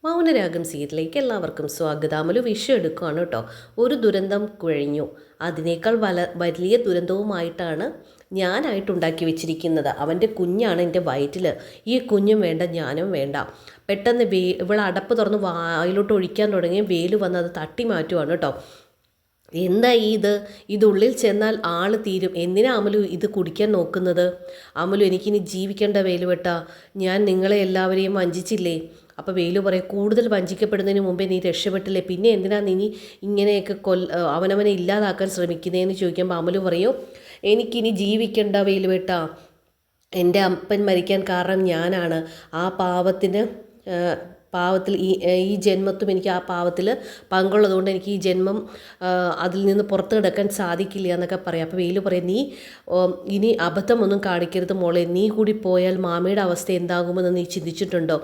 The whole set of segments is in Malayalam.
മൗനരാഗം സീരിയലിലേക്ക് എല്ലാവർക്കും സ്വാഗതം. അമലു വിഷയം എടുക്കുകയാണ് കേട്ടോ. ഒരു ദുരന്തം കഴിഞ്ഞു, അതിനേക്കാൾ വലിയ ദുരന്തവുമായിട്ടാണ് ഞാനായിട്ടുണ്ടാക്കി വെച്ചിരിക്കുന്നത്. അവൻ്റെ കുഞ്ഞാണ് എൻ്റെ വയറ്റിൽ. ഈ കുഞ്ഞും വേണ്ട, ഞാനും വേണ്ട. പെട്ടെന്ന് ഇവൾ അടപ്പ് തുറന്ന് വായിലോട്ട് ഒഴിക്കാൻ തുടങ്ങി. വേല് വന്ന് അത് തട്ടി മാറ്റുവാണ് കേട്ടോ. എന്താ ഇതുള്ളിൽ ചെന്നാൽ ആൾ തീരും. എന്തിനാ അമലു ഇത് കുടിക്കാൻ നോക്കുന്നത്? അമലു, എനിക്കിനി ജീവിക്കേണ്ട വേലുവെട്ട. ഞാൻ നിങ്ങളെ എല്ലാവരെയും വഞ്ചിച്ചില്ലേ? അപ്പോൾ വേലു പറയും, കൂടുതൽ വഞ്ചിക്കപ്പെടുന്നതിന് മുമ്പേ നീ രക്ഷപ്പെട്ടില്ലേ, പിന്നെ എന്തിനാ നീ ഇങ്ങനെയൊക്കെ അവനവനെ ഇല്ലാതാക്കാൻ ശ്രമിക്കുന്നതെന്ന് ചോദിക്കുമ്പോൾ അമലു പറയും, എനിക്കിനി ജീവിക്കേണ്ട വേലുവെട്ട. എൻ്റെ അപ്പൻ മരിക്കാൻ കാരണം ഞാനാണ്. ആ പാവത്തിൽ ഈ ജന്മത്തും എനിക്ക് ആ പാവത്തിൽ പങ്കുള്ളതുകൊണ്ട് എനിക്ക് ഈ ജന്മം അതിൽ നിന്ന് പുറത്ത് കിടക്കാൻ സാധിക്കില്ല എന്നൊക്കെ പറയാം. അപ്പോൾ വെയിൽ പറയും, നീ ഇനി അബദ്ധമൊന്നും കാണിക്കരുത് മോളെ. നീ കൂടി പോയാൽ മാമിയുടെ അവസ്ഥ എന്താകുമെന്ന് നീ ചിന്തിച്ചിട്ടുണ്ടോ?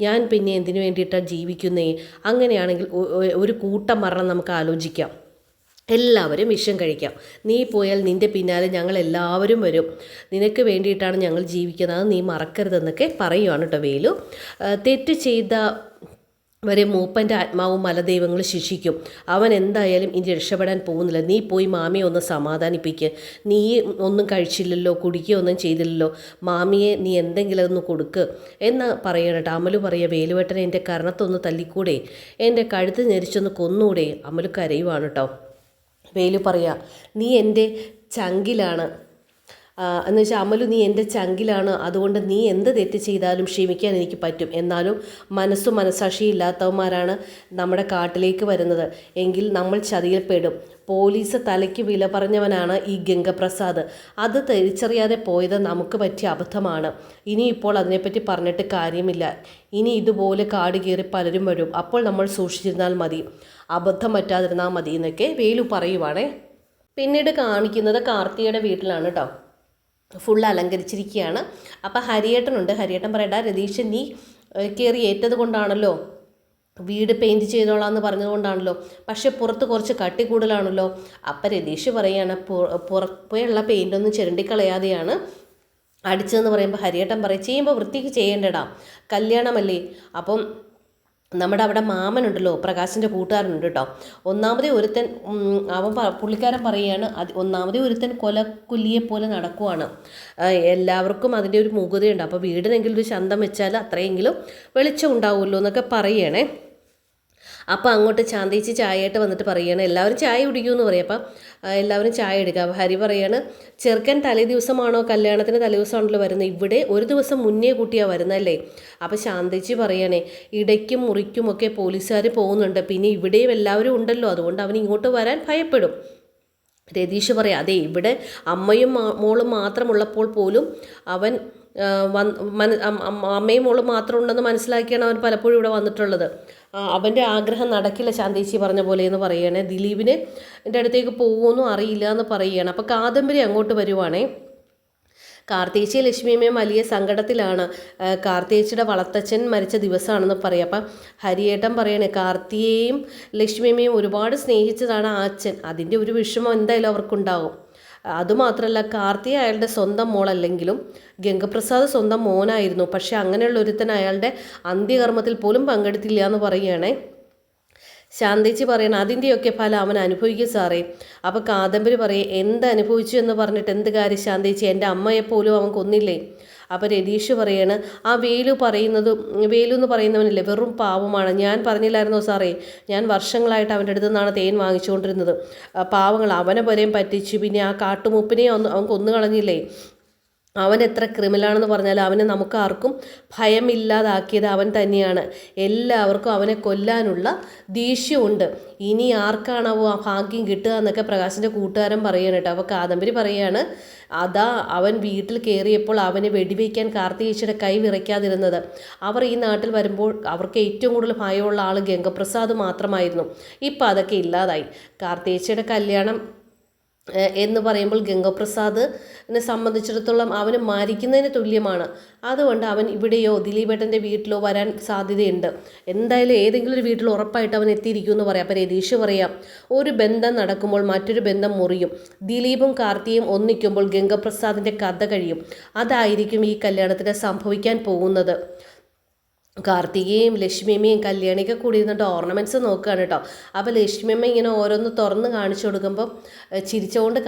ഞാൻ പിന്നെ എന്തിനു വേണ്ടിയിട്ടാണ് ജീവിക്കുന്നേ? അങ്ങനെയാണെങ്കിൽ ഒരു കൂട്ടം മരണം നമുക്ക് ആലോചിക്കാം. എല്ലാവരും വിഷം കഴിക്കാം. നീ പോയാൽ നിൻ്റെ പിന്നാലെ ഞങ്ങൾ എല്ലാവരും വരും. നിനക്ക് വേണ്ടിയിട്ടാണ് ഞങ്ങൾ ജീവിക്കുന്നത്, നീ മറക്കരുതെന്നൊക്കെ പറയുവാണ് കേട്ടോ വേലു. തെറ്റ് ചെയ്ത വരെ മൂപ്പൻ്റെ ആത്മാവും മലദൈവങ്ങൾ ശിക്ഷിക്കും. അവൻ എന്തായാലും ഇനി രക്ഷപ്പെടാൻ പോകുന്നില്ല. നീ പോയി മാമിയെ ഒന്ന് സമാധാനിപ്പിക്കുക. നീ ഒന്നും കഴിച്ചില്ലല്ലോ, കുടിക്കുകയൊന്നും ചെയ്തില്ലല്ലോ, മാമിയെ നീ എന്തെങ്കിലും ഒന്ന് കൊടുക്ക് എന്ന് പറയണട്ടോ. അമലു പറയുക, വേലുവേട്ടനെ എൻ്റെ കരണത്തൊന്ന് തല്ലിക്കൂടെ, എൻ്റെ കഴുത്ത് ഞെരിച്ചൊന്ന് കൊന്നൂടെ? അമലു കരയുവാണ് കേട്ടോ. വേലു പറയാ, നീ എൻ്റെ ചങ്കിലാണ് എന്ന് വെച്ചാൽ അമലു, നീ എൻ്റെ ചങ്കിലാണ്. അതുകൊണ്ട് നീ എന്ത് തെറ്റ് ചെയ്താലും ക്ഷമിക്കാൻ എനിക്ക് പറ്റും. എന്നാലും മനസ്സാക്ഷിയില്ലാത്തവന്മാരാണ് നമ്മുടെ കാട്ടിലേക്ക് വരുന്നത് എങ്കിൽ നമ്മൾ ചതിയിൽപ്പെടും. പോലീസ് തലയ്ക്ക് വില പറഞ്ഞവനാണ് ഈ ഗംഗപ്രസാദ്. അത് തിരിച്ചറിയാതെ പോയത് നമുക്ക് പറ്റിയ അബദ്ധമാണ്. ഇനിയിപ്പോൾ അതിനെപ്പറ്റി പറഞ്ഞിട്ട് കാര്യമില്ല. ഇനി ഇതുപോലെ കാട് കയറി പലരും വരും. അപ്പോൾ നമ്മൾ സൂക്ഷിച്ചിരുന്നാൽ മതി, അബദ്ധം പറ്റാതിരുന്നാൽ മതി എന്നൊക്കെ വേലു പറയുവാണേ. പിന്നീട് കാണിക്കുന്നത് കാർത്തികയുടെ വീട്ടിലാണ് കേട്ടോ. ഫുൾ അലങ്കരിച്ചിരിക്കുകയാണ്. അപ്പോൾ ഹരിയേട്ടനുണ്ട്. ഹരിയേട്ടൻ പറയടാ, രതീഷ് നീ കയറി ഏറ്റത് കൊണ്ടാണല്ലോ, വീട് പെയിൻറ്റ് ചെയ്തോളാമെന്ന് പറഞ്ഞതുകൊണ്ടാണല്ലോ, പക്ഷേ പുറത്ത് കുറച്ച് കട്ടി കൂടുതലാണല്ലോ. അപ്പം രതീഷ് പറയുകയാണ്, പുറത്തുള്ള പെയിൻ്റൊന്നും ചിരണ്ടിക്കളയാതെയാണ് അടിച്ചതെന്ന് പറയുമ്പോൾ ഹരിയേട്ടൻ പറയും, ചെയ്യുമ്പോൾ വൃത്തിക്ക് ചെയ്യേണ്ടടാ, കല്യാണമല്ലേ. അപ്പം നമ്മുടെ അവിടെ മാമനുണ്ടല്ലോ, പ്രകാശിൻ്റെ കൂട്ടുകാരനുണ്ട് കേട്ടോ. ഒന്നാമതേ ഒരുത്തൻ പുള്ളിക്കാരൻ പറയുകയാണ്, ഒന്നാമതേ ഒരുത്തൻ കൊലക്കൊല്ലിയെ പോലെ നടക്കുവാണ്. എല്ലാവർക്കും അതിൻ്റെ ഒരു മൂകതയുണ്ട്. അപ്പോൾ വീടിനെങ്കിലും ഒരു ശന്തം വെച്ചാൽ അത്രയെങ്കിലും വെളിച്ചം ഉണ്ടാവുമല്ലോ എന്നൊക്കെ പറയണേ. അപ്പോൾ അങ്ങോട്ട് ചാന്തേച്ചി ചായയായിട്ട് വന്നിട്ട് പറയുകയാണ്, എല്ലാവരും ചായ കുടിക്കുമെന്ന് പറയും. അപ്പം എല്ലാവരും ചായ എടുക്കുക. അപ്പോൾ ഹരി പറയാണ്, ചെറുക്കൻ തലേ ദിവസമാണോ കല്യാണത്തിന് തലേ ദിവസമാണല്ലോ വരുന്നത്, ഇവിടെ ഒരു ദിവസം മുന്നേ കൂട്ടിയാണ് വരുന്നതല്ലേ. അപ്പോൾ ശാന്തേച്ചി പറയണേ, ഇടയ്ക്കും മുറിക്കുമൊക്കെ പോലീസുകാർ പോകുന്നുണ്ട്, പിന്നെ ഇവിടെയും എല്ലാവരും ഉണ്ടല്ലോ, അതുകൊണ്ട് അവൻ ഇങ്ങോട്ട് വരാൻ ഭയപ്പെടും. രതീഷ് പറയാം, അതെ, ഇവിടെ അമ്മയും മോളും മാത്രമുള്ളപ്പോൾ പോലും അവൻ അമ്മയും മോളും മാത്രം ഉണ്ടെന്ന് മനസ്സിലാക്കിയാണ് അവൻ പലപ്പോഴും ഇവിടെ വന്നിട്ടുള്ളത്. അവൻ്റെ ആഗ്രഹം നടക്കില്ല ശാന്തേച്ചി പറഞ്ഞ പോലെ എന്ന് പറയുകയാണെ. ദിലീപിന് എൻ്റെ അടുത്തേക്ക് പോകുമെന്നും അറിയില്ല എന്ന് പറയുകയാണ്. അപ്പോൾ കാദംബരി അങ്ങോട്ട് വരുവാണേ. കാർത്തിയേച്ചിയും ലക്ഷ്മിയമ്മയും വലിയ സങ്കടത്തിലാണ്. കാർത്തിയേച്ചിയുടെ വളർത്തച്ഛൻ മരിച്ച ദിവസമാണെന്ന് പറയാം. അപ്പം ഹരിയേട്ടൻ പറയണേ, കാർത്തിയെയും ലക്ഷ്മിയമ്മയും ഒരുപാട് സ്നേഹിച്ചതാണ് ആ അച്ഛൻ. അതിൻ്റെ ഒരു വിഷമം എന്തായാലും അവർക്കുണ്ടാകും. അതുമാത്രമല്ല, കാർത്തിക അയാളുടെ സ്വന്തം മോളല്ലെങ്കിലും ഗംഗപ്രസാദ് സ്വന്തം മോനായിരുന്നു. പക്ഷെ അങ്ങനെയുള്ള ഒരുത്തൻ അയാളുടെ അന്ത്യകർമ്മത്തിൽ പോലും പങ്കെടുത്തില്ല എന്ന് പറയുകയാണേ. ശാന്തേച്ചി പറയണം, അതിൻ്റെയൊക്കെ ഫലം അവൻ അനുഭവിക്കും സാറേ. അപ്പോൾ കാദംബരി പറയും, എന്ത് അനുഭവിച്ചു എന്ന് പറഞ്ഞിട്ട് എന്ത് കാര്യം ശാന്തേച്ചി, എൻ്റെ അമ്മയെപ്പോലും അവൻ കൊന്നില്ലേ. അപ്പോൾ രതീഷ് പറയാണ്, ആ വേലു എന്ന് പറയുന്നവനില്ലേ വെറും പാവമാണ്. ഞാൻ പറഞ്ഞില്ലായിരുന്നോ സാറേ, ഞാൻ വർഷങ്ങളായിട്ട് അവൻ്റെ അടുത്ത് നിന്നാണ് തേൻ വാങ്ങിച്ചുകൊണ്ടിരുന്നത്. പാവങ്ങൾ അവനെ വരെയും പറ്റിച്ചു, പിന്നെ ആ കാട്ടുമൂപ്പിനെയും അവൻ കൊന്നു കളഞ്ഞില്ലേ. അവൻ എത്ര ക്രിമിനലാണെന്ന് പറഞ്ഞാൽ അവനെ നമുക്ക് ആർക്കും ഭയമില്ലാതാക്കിയത് അവൻ തന്നെയാണ്. എല്ലാവർക്കും അവനെ കൊല്ലാനുള്ള ദേഷ്യമുണ്ട്. ഇനി ആർക്കാണാവോ ആ ഭാഗ്യം കിട്ടുക എന്നൊക്കെ പ്രകാശിൻ്റെ കൂട്ടുകാരൻ പറയാണ് കേട്ടോ. അപ്പോൾ കാദംബരി പറയാണ്, അതാ അവൻ വീട്ടിൽ കയറിയപ്പോൾ അവനെ വെടിവെക്കാൻ കാർത്തികേച്ചിയുടെ കൈ വിറയ്ക്കാതിരുന്നത്. അവർ ഈ നാട്ടിൽ വരുമ്പോൾ അവർക്ക് ഏറ്റവും കൂടുതൽ ഭയമുള്ള ആൾ ഗംഗപ്രസാദ് മാത്രമായിരുന്നു. ഇപ്പം അതൊക്കെ ഇല്ലാതായി. കാർത്തികേച്ചിയുടെ കല്യാണം എന്ന് പറയുമ്പോൾ ഗംഗപ്രസാദിനെ സംബന്ധിച്ചിടത്തോളം അവന് മരിക്കുന്നതിന് തുല്യമാണ്. അതുകൊണ്ട് അവൻ ഇവിടെയോ ദിലീപേട്ടൻ്റെ വീട്ടിലോ വരാൻ സാധ്യതയുണ്ട്. എന്തായാലും ഏതെങ്കിലും ഒരു വീട്ടിൽ ഉറപ്പായിട്ട് അവൻ എത്തിയിരിക്കുമെന്ന് പറയാം. അപ്പോൾ രതീഷ് പറയാം, ഒരു ബന്ധം നടക്കുമ്പോൾ മറ്റൊരു ബന്ധം മുറിയും. ദിലീപും കാർത്തിയും ഒന്നിക്കുമ്പോൾ ഗംഗപ്രസാദിൻ്റെ കഥ കഴിയും. അതായിരിക്കും ഈ കല്യാണത്തിന് സംഭവിക്കാൻ പോകുന്നത്. കാർത്തികയും ലക്ഷ്മിയമ്മയും കല്യാണിയൊക്കെ കൂടി ഇരുന്നിട്ട് ഓർണമെൻറ്റ്സ് നോക്കുകയാണ് കേട്ടോ. അപ്പോൾ ലക്ഷ്മിയമ്മ ഇങ്ങനെ ഓരോന്ന് തുറന്ന് കാണിച്ചു കൊടുക്കുമ്പോൾ ചിരിച്ചുകൊണ്ട്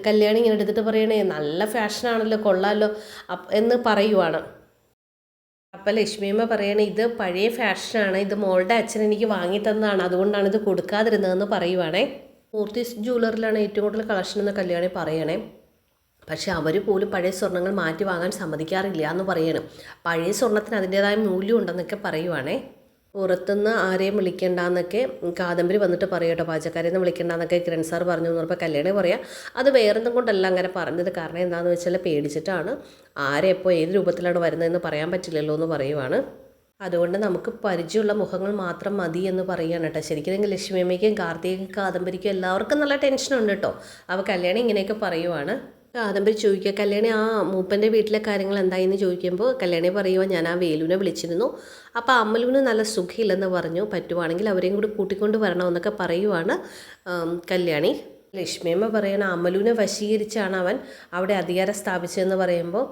കല്യാണി ഇങ്ങനെ എടുത്തിട്ട് പറയണേ നല്ല ഫാഷനാണല്ലോ, കൊള്ളാമല്ലോ എന്ന് പറയുവാണ്. അപ്പോൾ ലക്ഷ്മിയമ്മ പറയണേ ഇത് പഴയ ഫാഷനാണ്, ഇത് മോളുടെ അച്ഛൻ എനിക്ക് വാങ്ങി തന്നതാണ്, അതുകൊണ്ടാണ് ഇത് കൊടുക്കാതിരുന്നതെന്ന് പറയുവാണേ. മൂർത്തീസ് ജ്വല്ലറിലാണ് ഏറ്റവും കൂടുതൽ കളക്ഷൻ എന്ന് കല്യാണി പറയണേ. പക്ഷെ അവർ പോലും പഴയ സ്വർണ്ണങ്ങൾ മാറ്റി വാങ്ങാൻ സമ്മതിക്കാറില്ല എന്ന് പറയണം. പഴയ സ്വർണ്ണത്തിന് അതിൻ്റേതായ മൂല്യം ഉണ്ടെന്നൊക്കെ പറയുവാണേ. പുറത്തുനിന്ന് ആരെയും വിളിക്കേണ്ടെന്നൊക്കെ കാദംബരി വന്നിട്ട് പറയട്ടോ, പാചകക്കാരെയൊന്നും വിളിക്കേണ്ടെന്നൊക്കെ കിരൺ സാർ പറഞ്ഞു എന്ന് പറഞ്ഞപ്പോൾ കല്യാണി പറയാം അത് വേറൊന്നും കൊണ്ടല്ല അങ്ങനെ പറഞ്ഞത്, കാരണം എന്താണെന്ന് വെച്ചാൽ പേടിച്ചിട്ടാണ്, ആരെ എപ്പോൾ ഏത് രൂപത്തിലാണ് വരുന്നതെന്ന് പറയാൻ പറ്റില്ലല്ലോ എന്ന് പറയുവാണ്. അതുകൊണ്ട് നമുക്ക് പരിചയമുള്ള മുഖങ്ങൾ മാത്രം മതി എന്ന് പറയുകയാണ് കേട്ടോ. ശരിക്കും ലക്ഷ്മിയമ്മയ്ക്കും കാർത്തികയ്ക്കും കാദംബരിക്കും എല്ലാവർക്കും നല്ല ടെൻഷനുണ്ട് കേട്ടോ. അപ്പോൾ കല്യാണി ഇങ്ങനെയൊക്കെ പറയുവാണ്. കാദംബരി ചോദിക്കുക, കല്യാണി ആ മൂപ്പൻ്റെ വീട്ടിലെ കാര്യങ്ങൾ എന്തായെന്ന് ചോദിക്കുമ്പോൾ കല്യാണി പറയുക, ഞാൻ ആ വേലുവിനെ വിളിച്ചിരുന്നു, അപ്പോൾ അമ്മലുവിന് നല്ല സുഖമില്ലെന്ന് പറഞ്ഞു, പറ്റുവാണെങ്കിൽ അവരെയും കൂടി കൂട്ടിക്കൊണ്ട് വരണമെന്നൊക്കെ പറയുവാണ് കല്യാണി. ലക്ഷ്മിയമ്മ പറയണ അമലുവിനെ വശീകരിച്ചാണ് അവൻ അവിടെ അധികാരം സ്ഥാപിച്ചതെന്ന് പറയുമ്പോൾ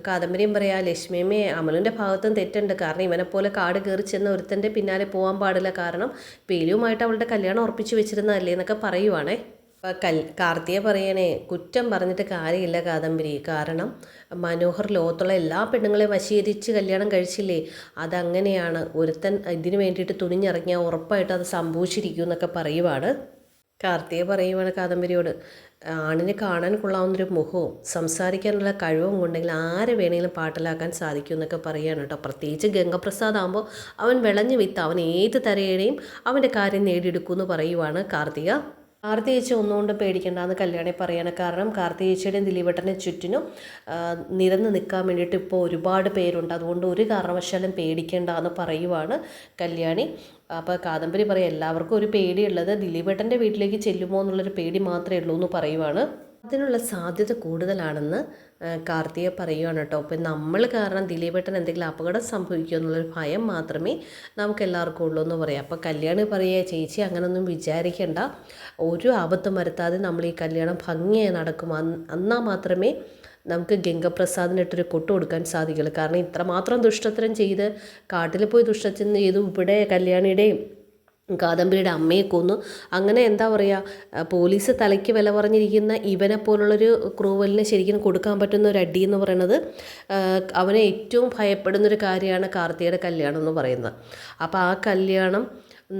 കാദംബരിയും പറയാം, ലക്ഷ്മിയമ്മയെ അമലുവിൻ്റെ ഭാഗത്തും തെറ്റുണ്ട്, കാരണം ഇവനെപ്പോലെ കാട് കയറി ചെന്ന ഒരുത്തൻ്റെ പിന്നാലെ പോകാൻ പാടില്ല, കാരണം വേലുവുമായിട്ട് അവളുടെ കല്യാണം ഉറപ്പിച്ചു വെച്ചിരുന്നതല്ലേ എന്നൊക്കെ പറയുവാണേ. അപ്പോൾ കാർത്തിയെ പറയണേ, കുറ്റം പറഞ്ഞിട്ട് കാര്യമില്ല കാദംബരി, കാരണം മനോഹർ ലോകത്തുള്ള എല്ലാ പെണ്ണുങ്ങളെ വശീകരിച്ച് കല്യാണം കഴിച്ചില്ലേ, അതങ്ങനെയാണ്, ഒരുത്തൻ ഇതിന് വേണ്ടിയിട്ട് തുനിഞ്ഞിറങ്ങിയാൽ ഉറപ്പായിട്ട് അത് സംഭവിച്ചിരിക്കും എന്നൊക്കെ പറയുവാണ്. കാർത്തിക പറയുവാണ് കാദംബരിയോട്, ആണിനെ കാണാൻ കൊള്ളാവുന്നൊരു മുഖവും സംസാരിക്കാനുള്ള കഴിവും ഉണ്ടെങ്കിൽ ആരെ വേണമെങ്കിലും പാട്ടിലാക്കാൻ സാധിക്കും എന്നൊക്കെ പറയുകയാണ് കേട്ടോ. പ്രത്യേകിച്ച് ഗംഗപ്രസാദ് ആകുമ്പോൾ അവൻ വിളഞ്ഞു വിത്ത്, അവൻ ഏത് തരയുടെയും അവൻ്റെ കാര്യം നേടിയെടുക്കുമെന്ന് പറയുവാണ് കാർത്തിക. കാർത്തി ചേച്ചി ഒന്നുകൊണ്ടും പേടിക്കേണ്ടെന്ന് കല്യാണി പറയാണ്, കാരണം കാർത്തി ചേച്ചിയുടെയും ദിലീപേട്ടനെ ചുറ്റിനും നിരന്ന് നിൽക്കാൻ വേണ്ടിയിട്ട് ഇപ്പോൾ ഒരുപാട് പേരുണ്ട്, അതുകൊണ്ട് ഒരു കാരണവശാലും പേടിക്കേണ്ടെന്ന് പറയുവാണ് കല്യാണി. അപ്പോൾ കാദംബരി പറയും, എല്ലാവർക്കും ഒരു പേടിയുള്ളത് ദിലീപേട്ടൻ്റെ വീട്ടിലേക്ക് ചെല്ലുമോ എന്നുള്ളൊരു പേടി മാത്രമേ ഉള്ളൂ എന്ന് പറയുവാണ്. അതിനുള്ള സാധ്യത കൂടുതലാണെന്ന് കാർത്തിക പറയുകയാണ് കേട്ടോ. അപ്പം നമ്മൾ കാരണം ദിലീപേട്ടൻ എന്തെങ്കിലും അപകടം സംഭവിക്കുമോ എന്നുള്ളൊരു ഭയം മാത്രമേ നമുക്ക് എല്ലാവർക്കും ഉള്ളൂ എന്ന് പറയാം. അപ്പോൾ കല്യാണി പറയുക, ചേച്ചി അങ്ങനൊന്നും വിചാരിക്കേണ്ട, ഒരു ആപത്തും വരുത്താതെ നമ്മൾ ഈ കല്യാണം ഭംഗിയായി നടക്കും, എന്നാൽ മാത്രമേ നമുക്ക് ഗംഗപ്രസാദിനിട്ടൊരു കൊട്ടു കൊടുക്കാൻ സാധിക്കുള്ളൂ. കാരണം ഇത്രമാത്രം ദുഷ്ടത്തരം ചെയ്ത് കാട്ടിൽ പോയി ദുഷ്ടത്തരം ചെയ്തു, ഇവിടെ കല്യാണിയുടെയും കാദംബരിയുടെ അമ്മയെ കൊന്നു, അങ്ങനെ എന്താ പറയുക, പോലീസ് തലയ്ക്ക് വില പറഞ്ഞിരിക്കുന്ന ഇവനെ പോലുള്ളൊരു ക്രൂവലിന് ശരിക്കും കൊടുക്കാൻ പറ്റുന്ന ഒരു അടി എന്ന് പറയുന്നത് അവനെ ഏറ്റവും ഭയപ്പെടുന്നൊരു കാര്യമാണ് കാർത്തികയുടെ കല്യാണം എന്ന് പറയുന്നത്. അപ്പോൾ ആ കല്യാണം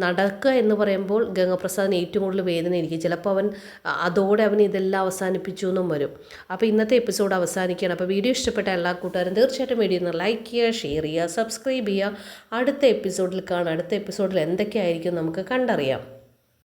നടക്കുക എന്ന് പറയുമ്പോൾ ഗംഗപ്രസാദിന് ഏറ്റവും കൂടുതൽ വേദനയായിരിക്കും. ചിലപ്പോൾ അതോടെ അവൻ ഇതെല്ലാം അവസാനിപ്പിച്ചു എന്നും വരും. അപ്പോൾ ഇന്നത്തെ എപ്പിസോഡ് അവസാനിക്കുകയാണ്. അപ്പോൾ വീഡിയോ ഇഷ്ടപ്പെട്ട എല്ലാ കൂട്ടുകാരും തീർച്ചയായിട്ടും വീഡിയോ ഒന്ന് ലൈക്ക് ചെയ്യുക, ഷെയർ ചെയ്യുക, സബ്സ്ക്രൈബ് ചെയ്യുക. അടുത്ത എപ്പിസോഡിൽ കാണാം. അടുത്ത എപ്പിസോഡിൽ എന്തൊക്കെയായിരിക്കും നമുക്ക് കണ്ടറിയാം.